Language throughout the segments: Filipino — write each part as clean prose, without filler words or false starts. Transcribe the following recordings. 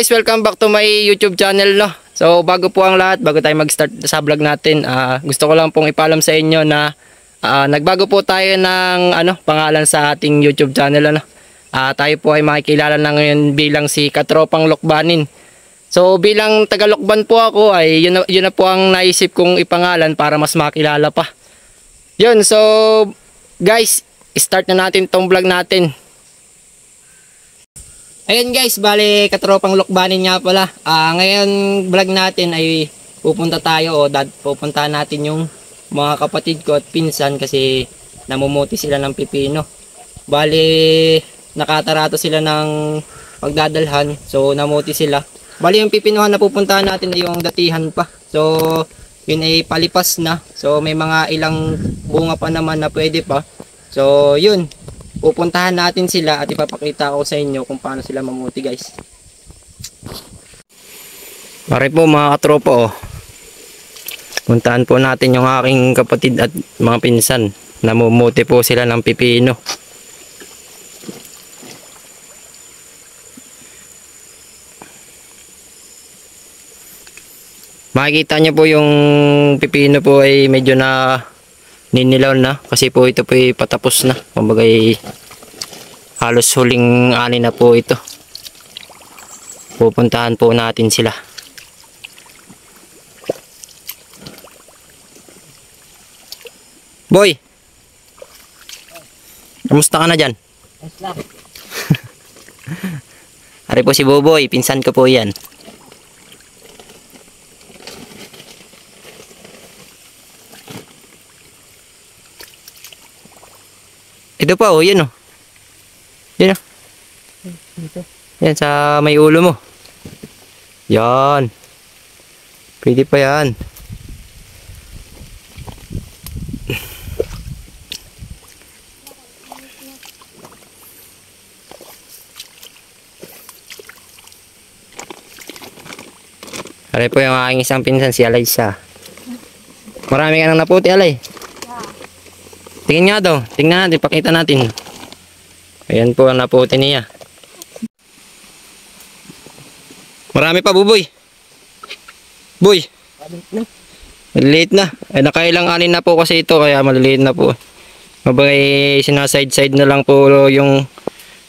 guys, welcome back to my YouTube channel, no. So bago po ang lahat, bago tayo mag-start sa vlog natin, gusto ko lang pong ipaalam sa inyo na nagbago po tayo ng pangalan sa ating YouTube channel, ano. Tayo po ay makikilala na ngayon bilang si Katropang Lokbanin. So bilang taga Lokban po ako, ay yun na po ang naisip kong ipangalan para mas makilala pa. Yun, so guys, start na natin tong vlog natin. Ayun guys, bali Katropang Lokbanin nga pala. Ngayon vlog natin ay pupunta tayo pupunta natin yung mga kapatid ko at pinsan kasi namumuti sila ng pipino. Bali nakatarato sila ng pagdadalhan, so namuti sila. Bali yung pipinuhan na pupuntahan natin ay yung datihan pa. So yun ay palipas na. So may mga ilang bunga pa naman na pwede pa. So yun, pupuntahan natin sila at ipapakita ko sa inyo kung paano sila mamuti guys. Pare po mga katropa, puntahan po natin yung aking kapatid at mga pinsan. Namumuti po sila ng pipino. Makikita nyo po yung pipino po ay medyo na ninilaw na kasi po ito po ay patapos na. Kumbaga halos huling ani na po ito. Pupuntahan po natin sila. Boy! Kamusta ka na dyan? Ari po si Boboy, pinsan ko po yan. Ito pa yun Yun yan sa may ulo mo. Yan. Pwede pa yan. Alay po yung aking isang pinsan, si Alaysa. Marami ka nang naputi, Alay. Tingin nga daw, tingnan natin, pakita natin. Ayan po ang naputi niya. Marami pa, Buboy. Boy. Maliliit na. Ay, nakailang anin na po kasi ito, kaya maliliit na po. Mabagay, sinaside-side na lang po yung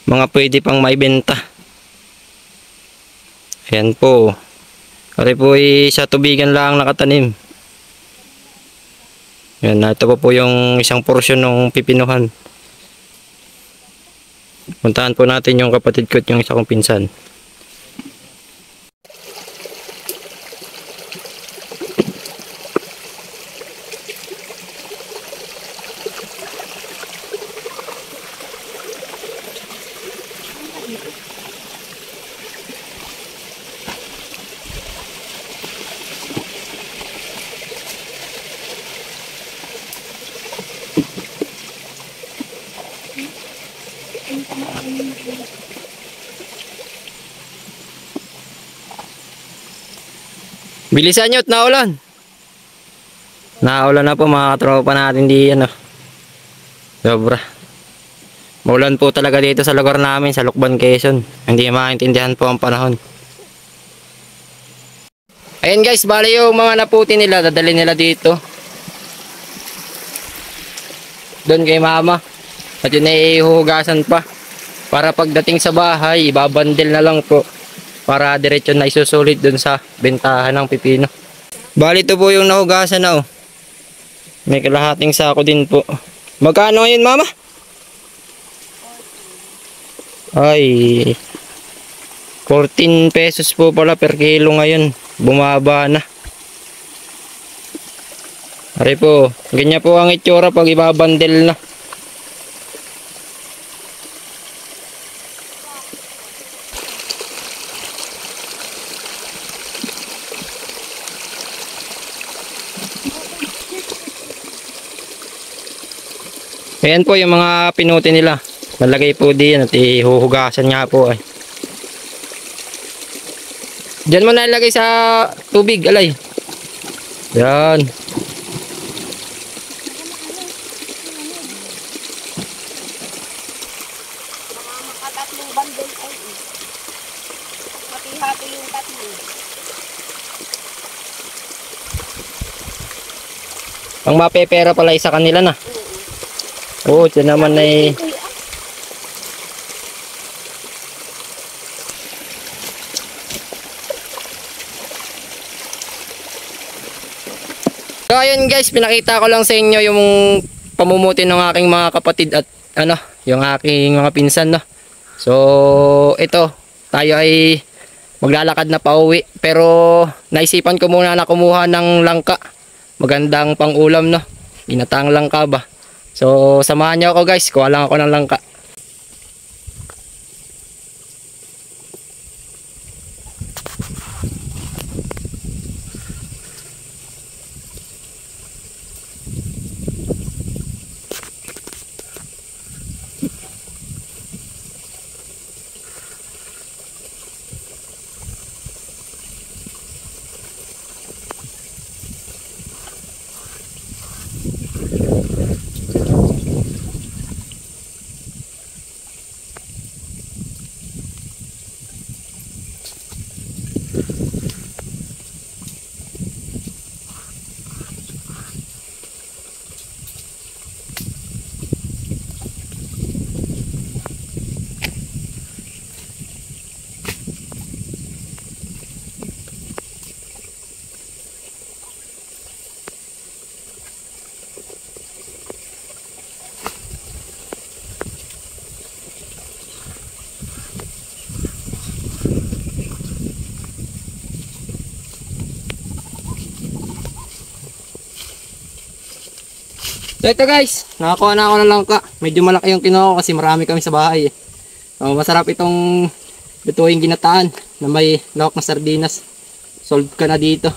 mga pwede pang maibenta. Ayan po. Kasi po sa tubigan lang nakatanim. Yan, ito po yung isang porsyon ng pipinuhan. Puntahan po natin yung kapatid ko at yung isa kong pinsan. Bilisan nyo at naulan. Naulan na po mga katropa natin di sobra. Maulan po talaga dito sa lugar namin sa Lokban, Quezon. Hindi maintindihan po ang panahon. Ayan guys, bali yung mga naputi nila, dadali nila dito. Doon kay mama. At yun ay huhugasan pa. Para pagdating sa bahay, ibabandel na lang po. Para diretso na isusulit dun sa bentahan ng pipino. Bali ito po yung nahugasan na May kalahating sako din po. Magkano ngayon mama? Ay, 14 pesos po pala per kilo ngayon. Bumaba na. Ari po, ganyan po ang itsura pag ibabandel na. Ayan po yung mga pinuti nila. Nalagay po diyan at ihuhugasan nga po ay. Diyan mo na ilagay sa tubig, Alay. Yan. Makatatlong bandol ay hati-hati Ang mapepera pala isa kanila na. Oo, ito naman ay... So ayun guys, pinakita ko lang sa inyo yung pamumuti ng aking mga kapatid at ano, yung aking mga pinsan, no. So ito, tayo ay maglalakad na pauwi, pero naisipan ko muna na kumuha ng langka. Magandang pang-ulam, no. Ginataang langka ba. So samahan niyo ako guys, kuha lang ako ng langka. So ito guys, nakakuha na ako ng langka. Medyo malaki yung kinuha ko kasi marami kami sa bahay. So, masarap itong lutuing ginataan na may lahok na sardinas. Solve ka na dito.